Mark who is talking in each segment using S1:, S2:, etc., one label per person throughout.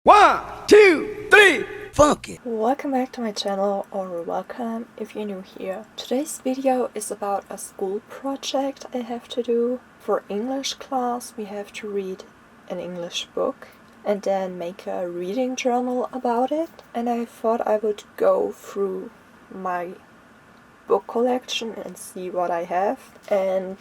S1: 1, 2, 3, funk it!
S2: Welcome back to my channel, or welcome if you're new here. Today's video is about a school project I have to do. For English class we have to read an English book and then make a reading journal about it. And I thought I would go through my book collection and see what I have. And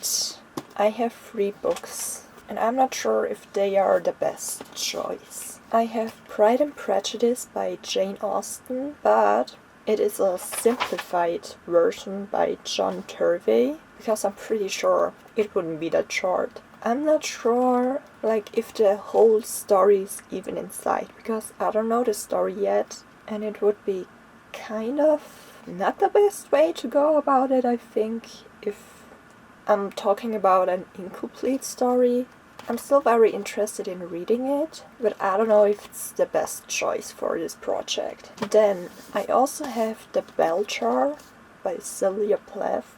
S2: I have 3 books and I'm not sure if they are the best choice. I have Pride and Prejudice by Jane Austen, but it is a simplified version by John Turvey, because I'm pretty sure it wouldn't be that short. I'm not sure if the whole story is even inside, because I don't know the story yet, and it would be kind of not the best way to go about it, I think, if I'm talking about an incomplete story. I'm still very interested in reading it, but I don't know if it's the best choice for this project. Then I also have The Bell Jar by Sylvia Plath.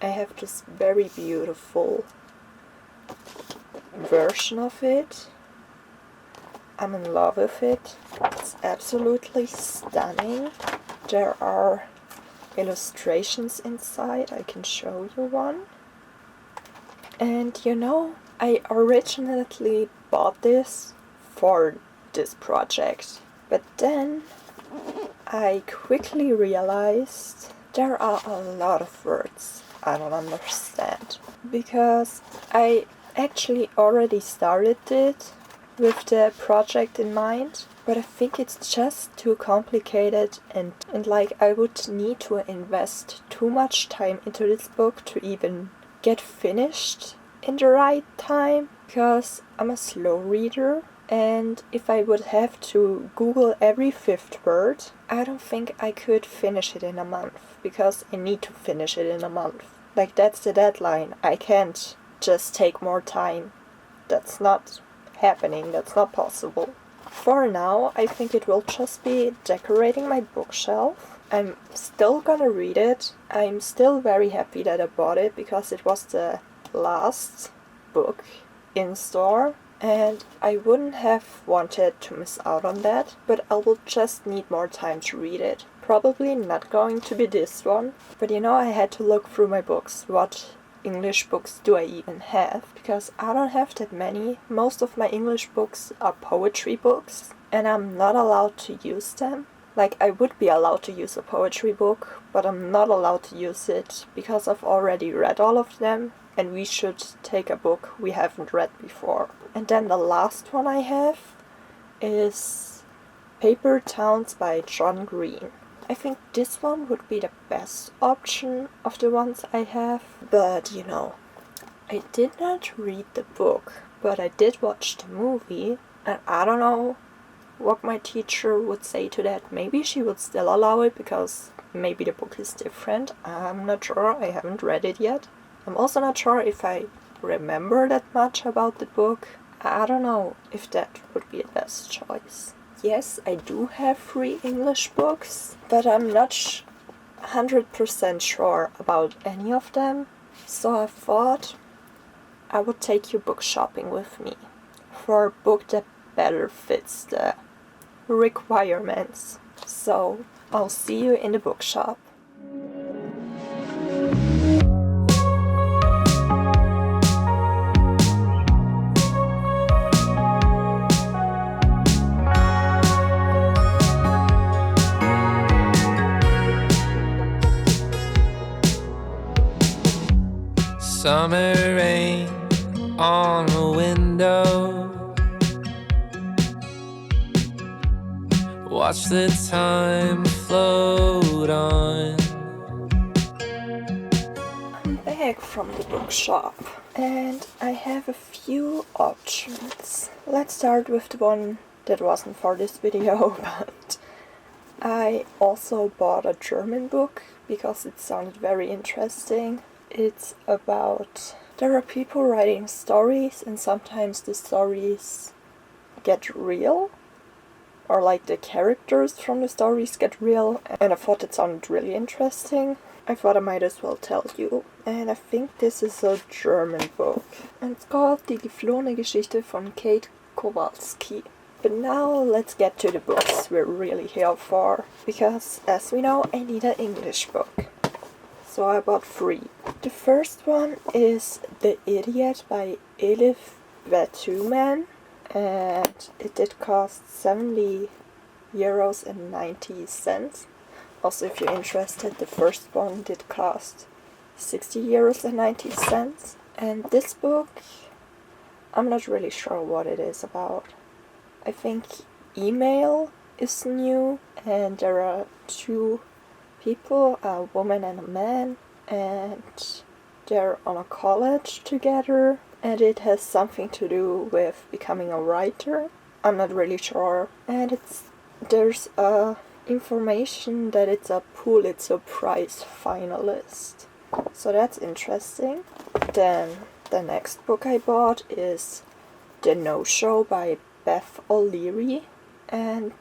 S2: I have this very beautiful version of it. I'm in love with it. It's absolutely stunning. There are illustrations inside. I can show you one. And I originally bought this for this project, but then I quickly realized there are a lot of words I don't understand, because I actually already started it with the project in mind, but I think it's just too complicated and I would need to invest too much time into this book to even get finished in the right time, because I'm a slow reader, and if I would have to Google every 5th word, I don't think I could finish it in a month, because I need to finish it in a month. That's the deadline. I can't just take more time. That's not happening. That's not possible. For now, I think it will just be decorating my bookshelf. I'm still gonna read it. I'm still very happy that I bought it, because it was the last book in store and I wouldn't have wanted to miss out on that, but I will just need more time to read it. Probably not going to be this one, but I had to look through my books. What English books do I even have? Because I don't have that many. Most of my English books are poetry books and I'm not allowed to use them. I would be allowed to use a poetry book, but I'm not allowed to use it because I've already read all of them, and we should take a book we haven't read before. And then the last one I have is Paper Towns by John Green. I think this one would be the best option of the ones I have, but I did not read the book, but I did watch the movie, and I don't know what my teacher would say to that. Maybe she would still allow it, because maybe the book is different. I'm not sure, I haven't read it yet. I'm also not sure if I remember that much about the book. I don't know if that would be the best choice. Yes, I do have 3 English books, but I'm not 100% sure about any of them. So I thought I would take you book shopping with me for a book that better fits the requirements. So I'll see you in the bookshop.
S3: Summer rain on the window. Watch the time float on.
S2: I'm back from the bookshop and I have a few options. Let's start with the one that wasn't for this video, but I also bought a German book because it sounded very interesting. It's about, there are people writing stories and sometimes the stories get real, or the characters from the stories get real, and I thought it sounded really interesting. I thought I might as well tell you. And I think this is a German book. And it's called Die geflohene Geschichte von Kate Kowalski. But now let's get to the books we're really here for, because as we know, I need an English book. So I bought 3. The first one is The Idiot by Elif Batuman, and it did cost 70 euros and 90 cents. Also, if you're interested, the first one did cost 60 euros and 90 cents. And this book, I'm not really sure what it is about. I think email is new, and there are 2 people, a woman and a man, and they're on a college together, and it has something to do with becoming a writer. I'm not really sure. And there's information that it's a Pulitzer Prize finalist. So that's interesting. Then the next book I bought is The No-Show by Beth O'Leary, and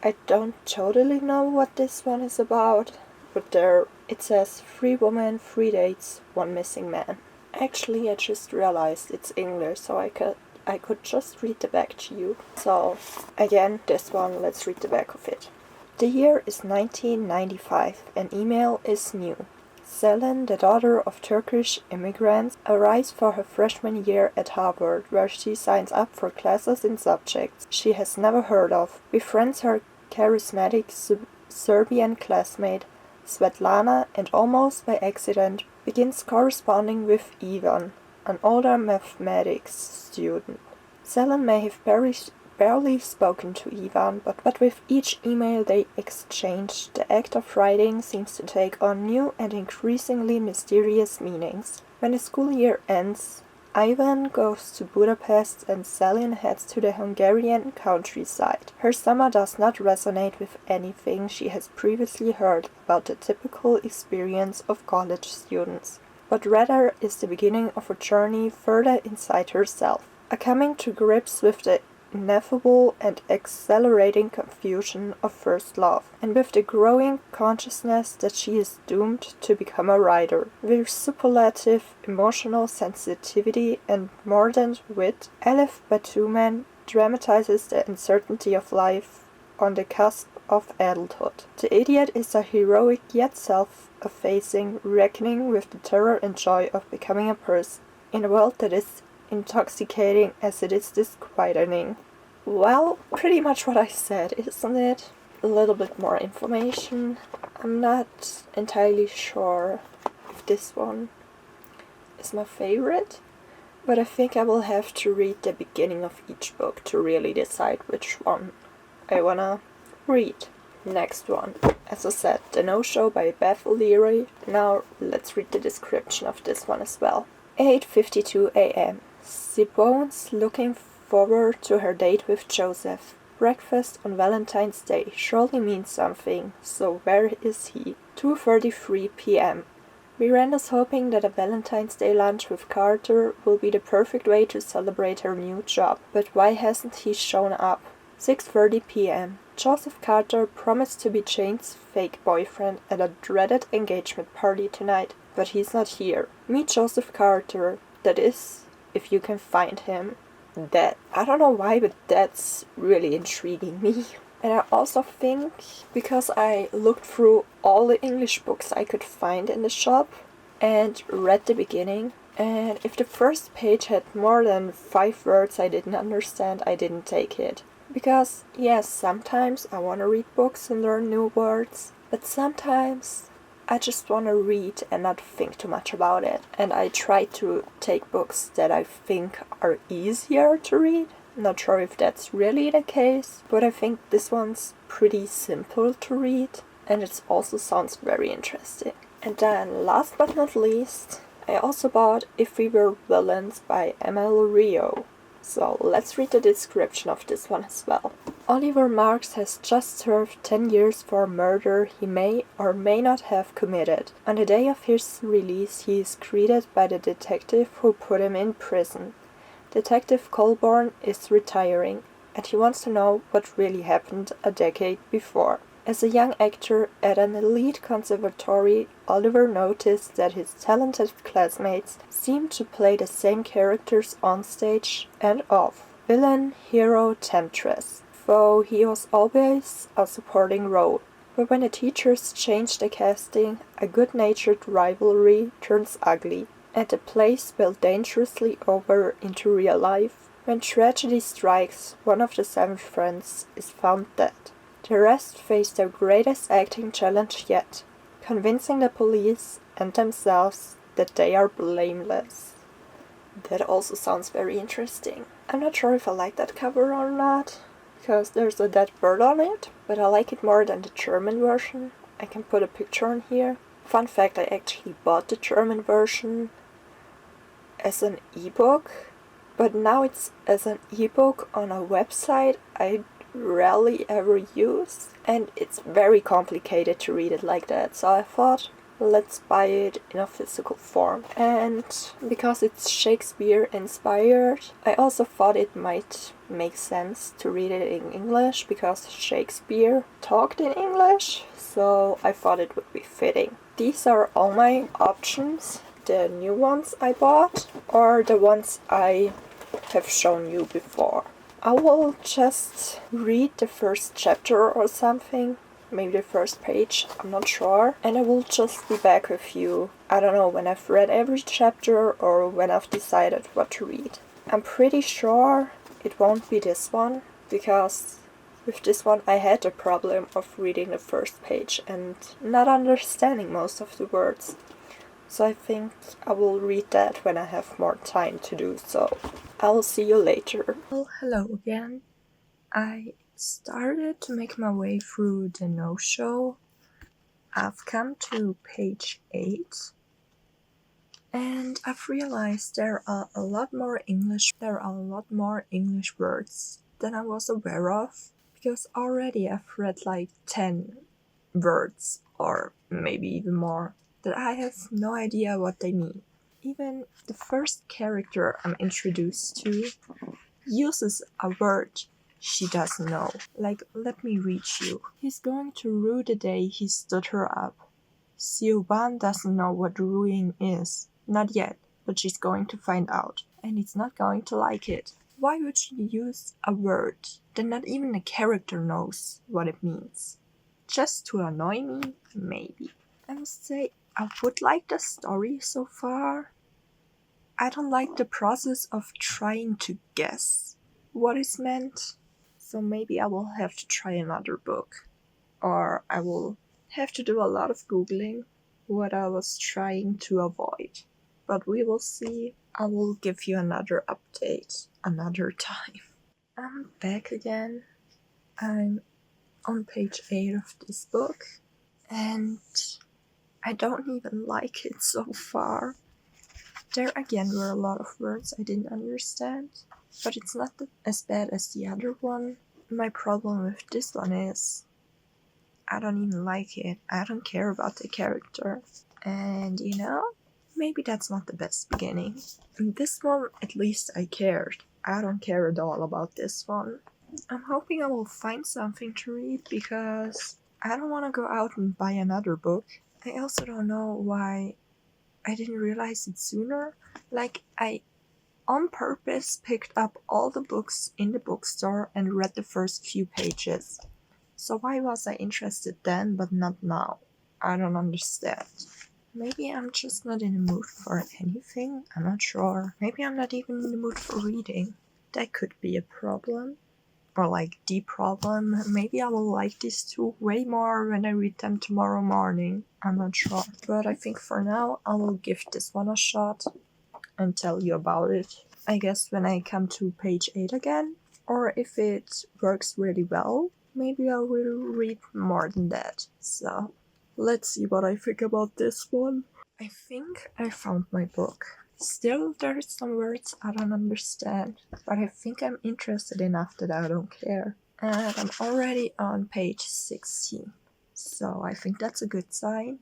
S2: I don't totally know what this one is about, but it says 3 women, 3 dates, 1 missing man. Actually, I just realized it's English, so I could just read the back to you. So again, this one, let's read the back of it. The year is 1995 and email is new. Selin, the daughter of Turkish immigrants, arrives for her freshman year at Harvard, where she signs up for classes in subjects she has never heard of, befriends her charismatic Serbian classmate Svetlana, and almost by accident begins corresponding with Ivan, an older mathematics student. Selin may have barely spoken to Ivan, but with each email they exchange, the act of writing seems to take on new and increasingly mysterious meanings. When the school year ends, Ivan goes to Budapest and Selin heads to the Hungarian countryside. Her summer does not resonate with anything she has previously heard about the typical experience of college students, but rather is the beginning of a journey further inside herself, a coming to grips with the ineffable and accelerating confusion of first love, and with the growing consciousness that she is doomed to become a writer. With superlative emotional sensitivity and mordant wit, Elif Batuman dramatizes the uncertainty of life on the cusp of adulthood. The Idiot is a heroic yet self-effacing reckoning with the terror and joy of becoming a person in a world that is intoxicating as it is disquieting. Well, pretty much what I said, isn't it? A little bit more information. I'm not entirely sure if this one is my favorite, but I think I will have to read the beginning of each book to really decide which one I wanna read. Next one, as I said, The No-Show by Beth O'Leary. Now let's read the description of this one as well. 8:52 a.m. Siobhan's looking forward to her date with Joseph. Breakfast on Valentine's Day surely means something, so where is he? 2:33 p.m. Miranda's hoping that a Valentine's Day lunch with Carter will be the perfect way to celebrate her new job, but why hasn't he shown up? 6:30 p.m. Joseph Carter promised to be Jane's fake boyfriend at a dreaded engagement party tonight, but he's not here. Meet Joseph Carter, that is, if you can find him. That, I don't know why, but that's really intriguing me. And I also think, because I looked through all the English books I could find in the shop and read the beginning, and if the first page had more than 5 words I didn't understand, I didn't take it. Because, yes, sometimes I want to read books and learn new words, but sometimes I just want to read and not think too much about it. And I try to take books that I think are easier to read. Not sure if that's really the case, but I think this one's pretty simple to read, and it also sounds very interesting. And then, last but not least, I also bought If We Were Villains by Emil Rio. So let's read the description of this one as well. Oliver Marks has just served 10 years for a murder he may or may not have committed. On the day of his release, he is greeted by the detective who put him in prison. Detective Colborne is retiring, and he wants to know what really happened a decade before. As a young actor at an elite conservatory, Oliver noticed that his talented classmates seemed to play the same characters on stage and off. Villain, hero, temptress. though he was always a supporting role. But when the teachers change the casting, a good-natured rivalry turns ugly, and the play spilled dangerously over into real life. When tragedy strikes, one of the 7 friends is found dead. The rest face their greatest acting challenge yet, convincing the police and themselves that they are blameless. That also sounds very interesting. I'm not sure if I like that cover or not, because there's a dead bird on it, but I like it more than the German version. I can put a picture on here. Fun fact, I actually bought the German version as an ebook, but now it's as an ebook on a website I rarely ever use, and it's very complicated to read it like that, so I thought, let's buy it in a physical form. And because it's Shakespeare inspired, I also thought it might make sense to read it in English because Shakespeare talked in English, so I thought it would be fitting. These are all my options, the new ones I bought or the ones I have shown you before. I will just read the first chapter or something, maybe the first page, I'm not sure, and I will just be back with you, I don't know, when I've read every chapter or when I've decided what to read. I'm pretty sure it won't be this one, because with this one I had the problem of reading the first page and not understanding most of the words. So I think I will read that when I have more time to do so. I will see you later. Well, hello again. I started to make my way through the no-show. I've come to page 8. And I've realized there are a lot more English words than I was aware of. Because already I've read like 10 words, or maybe even more, that I have no idea what they mean. Even the first character I'm introduced to uses a word she doesn't know. Like, let me read you. He's going to rue the day he stood her up. Siobhan doesn't know what rueing is. Not yet, but she's going to find out. And he's not going to like it. Why would she use a word that not even the character knows what it means? Just to annoy me? Maybe. I must say, I would like the story so far. I don't like the process of trying to guess what is meant. So maybe I will have to try another book. Or I will have to do a lot of Googling, what I was trying to avoid. But we will see. I will give you another update another time. I'm back again. I'm on page 8 of this book. And I don't even like it so far. There again were a lot of words I didn't understand, but it's not as bad as the other one. My problem with this one is I don't even like it. I don't care about the character. And you know, maybe that's not the best beginning. In this one, at least I cared. I don't care at all about this one. I'm hoping I will find something to read because I don't want to go out and buy another book. I also don't know why I didn't realize it sooner. Like, I on purpose picked up all the books in the bookstore and read the first few pages. So why was I interested then but not now? I don't understand. Maybe I'm just not in the mood for anything. I'm not sure. Maybe I'm not even in the mood for reading. That could be a problem. Or like the problem. Maybe I will like these two way more when I read them tomorrow morning. I'm not sure. But I think for now I will give this one a shot and tell you about it. I guess when I come to page 8 again. Or if it works really well, maybe I will read more than that. So let's see what I think about this one. I think I found my book. Still, there are some words I don't understand, but I think I'm interested enough that I don't care. And I'm already on page 16, so I think that's a good sign.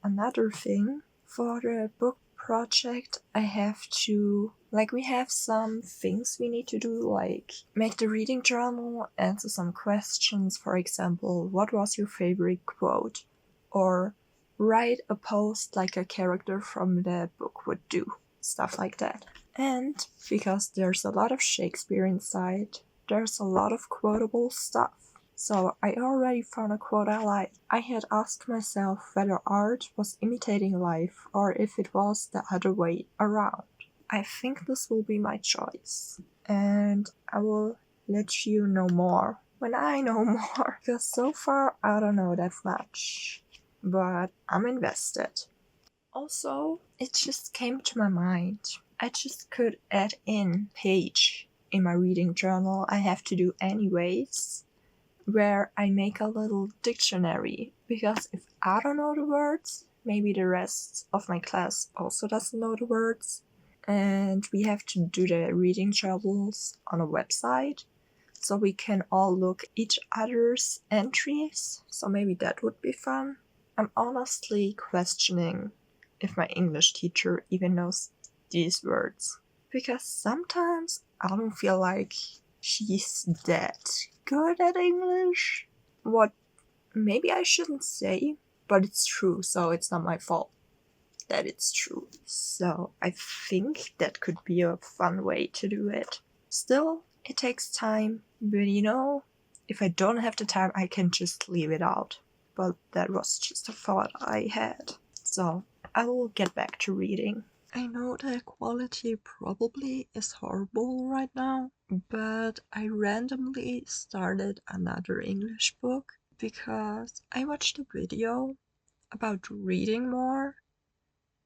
S2: Another thing, for the book project, I have to, we have some things we need to do, like make the reading journal, answer some questions, for example, what was your favorite quote? Or write a post like a character from the book would do. Stuff like that. And because there's a lot of Shakespeare inside, there's a lot of quotable stuff. So I already found a quote I like. I had asked myself whether art was imitating life or if it was the other way around. I think this will be my choice, and I will let you know more when I know more, because so far I don't know that much, but I'm invested. Also, it just came to my mind. I just could add in page in my reading journal I have to do anyways, where I make a little dictionary, because if I don't know the words, maybe the rest of my class also doesn't know the words, and we have to do the reading journals on a website, so we can all look each other's entries, so maybe that would be fun. I'm honestly questioning if my English teacher even knows these words, because sometimes I don't feel like she's that good at English. What maybe I shouldn't say, but it's true, so it's not my fault that it's true. So I think that could be a fun way to do it. Still, it takes time, but if I don't have the time, I can just leave it out. But that was just a thought I had. So I will get back to reading. I know the quality probably is horrible right now, but I randomly started another English book because I watched a video about reading more,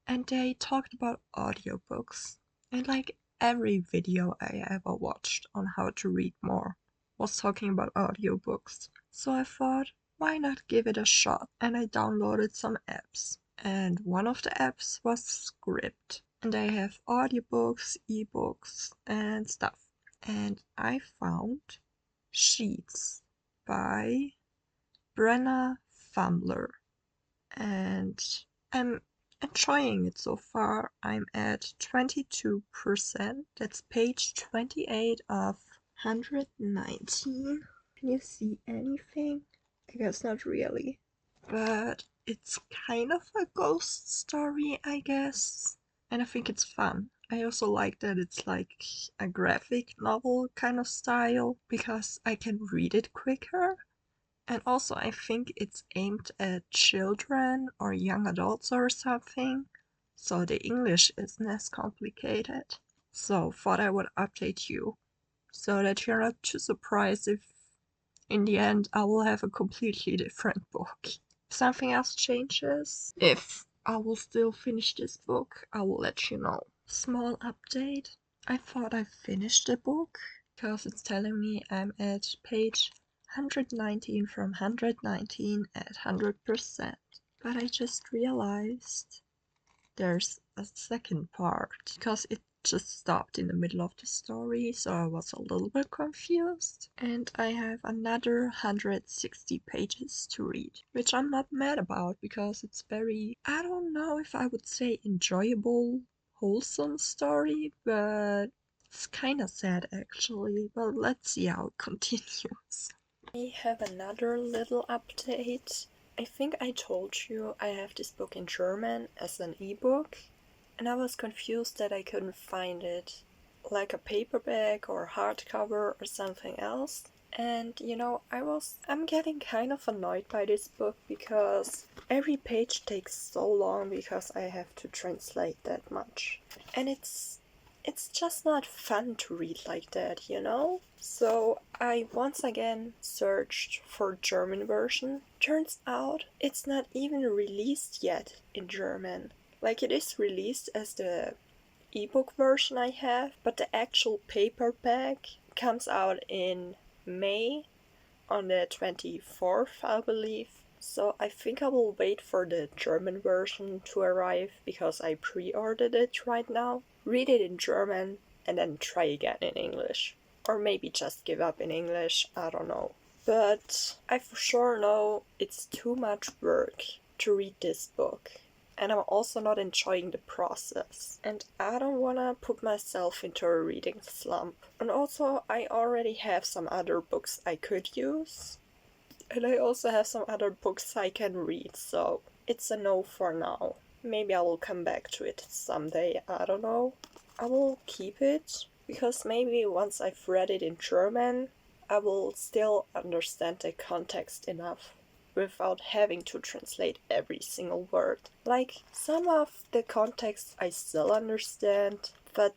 S2: and they talked about audiobooks. And like every video I ever watched on how to read more was talking about audiobooks. So I thought, why not give it a shot? And I downloaded some apps. And one of the apps was Script. And they have audiobooks, ebooks, and stuff. And I found Sheets by Brenna Fumbler. And I'm enjoying it so far. I'm at 22%. That's page 28 of 119. Can you see anything? I guess not really. But it's kind of a ghost story, I guess. And I think it's fun. I also like that it's like a graphic novel kind of style, because I can read it quicker. And also I think it's aimed at children or young adults or something, so the English isn't as complicated. So thought I would update you, so that you're not too surprised if in the end I will have a completely different book. If something else changes, if I will still finish this book, I will let you know. Small update. I thought I finished the book, because it's telling me I'm at page 119 from 119 at 100%. But I just realized there's a second part, because it just stopped in the middle of the story, so I was a little bit confused. And I have another 160 pages to read, which I'm not mad about, because it's very, I don't know if I would say enjoyable, wholesome story, but it's kinda sad actually. But let's see how it continues. We have another little update. I think I told you I have this book in German as an ebook, and I was confused that I couldn't find it like a paperback or hardcover or something else. And I'm getting kind of annoyed by this book, because every page takes so long because I have to translate that much. And it's just not fun to read like that, So I once again searched for German version. Turns out it's not even released yet in German. Like, it is released as the ebook version I have, but the actual paperback comes out in May, on the 24th, I believe. So I think I will wait for the German version to arrive, because I pre-ordered it right now. Read it in German and then try again in English. Or maybe just give up in English, I don't know. But I for sure know it's too much work to read this book. And I'm also not enjoying the process. And I don't wanna put myself into a reading slump. And also, I already have some other books I could use. And I also have some other books I can read, so it's a no for now. Maybe I will come back to it someday, I don't know. I will keep it, because maybe once I've read it in German, I will still understand the context enough without having to translate every single word. Like, some of the context I still understand, but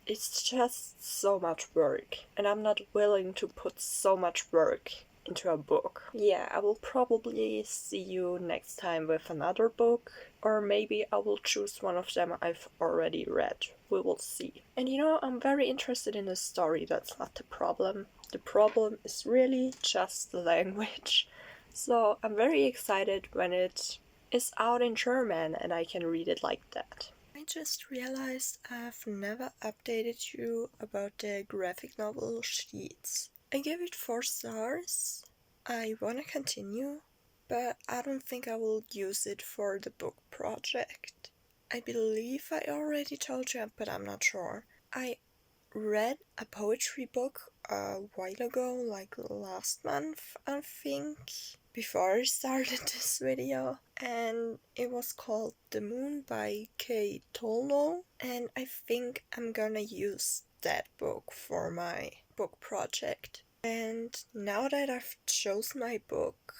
S2: it's just so much work, and I'm not willing to put so much work into a book. Yeah, I will probably see you next time with another book, or maybe I will choose one of them I've already read. We will see. And you know, I'm very interested in the story, that's not the problem. The problem is really just the language. So I'm very excited when it is out in German and I can read it like that. I just realized I've never updated you about the graphic novel Sheets. I gave it 4 stars. I wanna continue, but I don't think I will use it for the book project. I believe I already told you, but I'm not sure. I read a poetry book a while ago, like last month, I think, before I started this video, and it was called The Moon by Kay Tolno, and I think I'm gonna use that book for my book project. And now that I've chosen my book,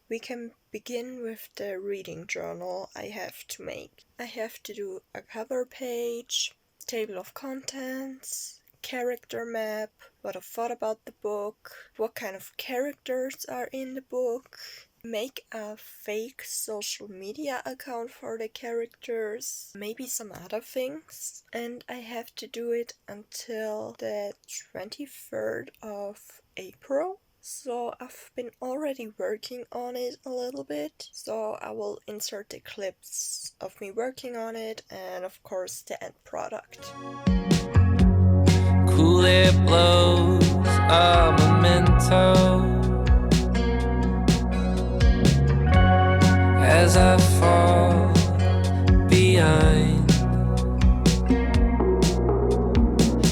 S2: we can begin with the reading journal I have to make. I have to do a cover page, table of contents, character map, what I thought about the book, what kind of characters are in the book, make a fake social media account for the characters, maybe some other things. And I have to do it until the 23rd of April. So I've been already working on it a little bit, so I will insert the clips of me working on it and of course the end product.
S3: Cool air blows a memento as I fall behind.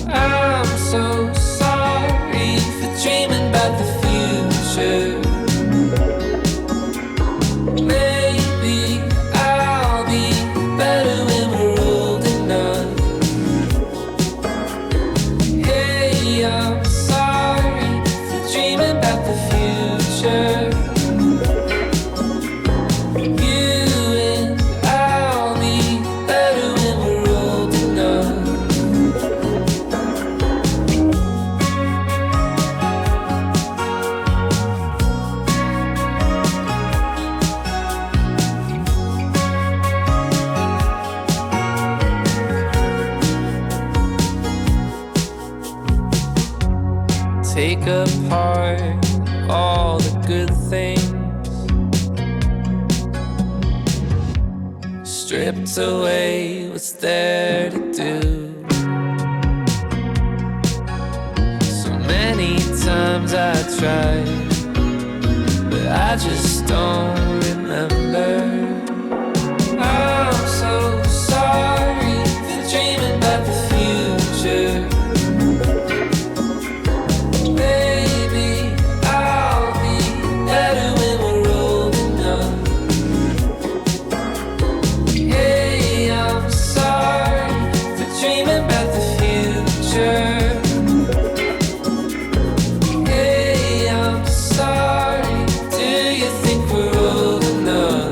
S3: I'm so sorry for dreaming about the future. Maybe I'll be better when we're old enough. Hey, I'm sorry for dreaming about the future. You and I'll be better when we're old enough. Take apart all the good things, stripped away what's there to do. So many times I tried, but I just don't remember. I'm so sorry for dreaming about the future. Maybe I'll be better when we're old enough. Hey, I'm sorry for dreaming about the future. Hey, I'm sorry. Do you think we're old enough?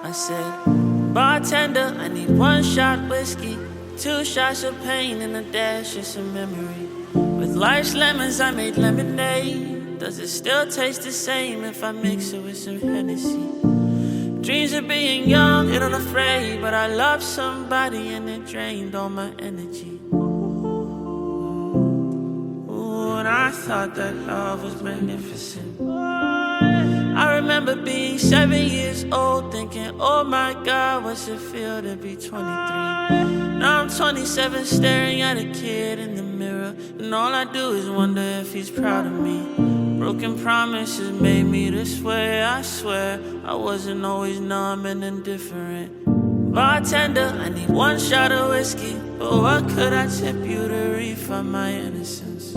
S4: I said, bartender, I need 1 shot whiskey, 2 shots of pain, and a dash of some memory. With life's lemons, I made lemonade. Does it still taste the same if I mix it with some Hennessy? Dreams of being young and unafraid, but I loved somebody and it drained all my energy. Ooh, and I thought that love was magnificent. I remember being 7 years old, thinking, oh my God, what's it feel to be 23? Now I'm 27, staring at a kid in the mirror, and all I do is wonder if he's proud of me. Broken promises made me this way, I swear I wasn't always numb and indifferent. Bartender, I need one shot of whiskey, but what could I tip you to refund my innocence?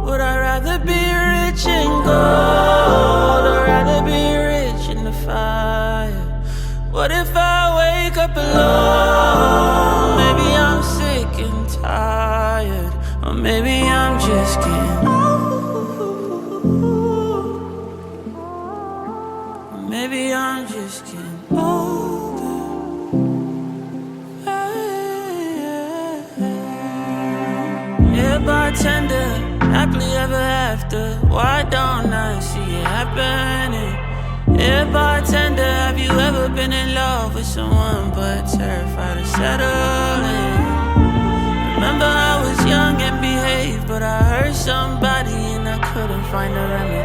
S4: Would I rather be rich in gold, or rather be rich in the fire? What if I wake up alone? Maybe I'm sick and tired, or maybe I'm just getting or maybe I'm just getting older. Yeah, bartender, happily ever after. Why don't I see it happening? Yeah, bartender, have you ever been in love with someone but terrified of settling? Remember I was young and behaved, but I hurt somebody and I couldn't find a remedy.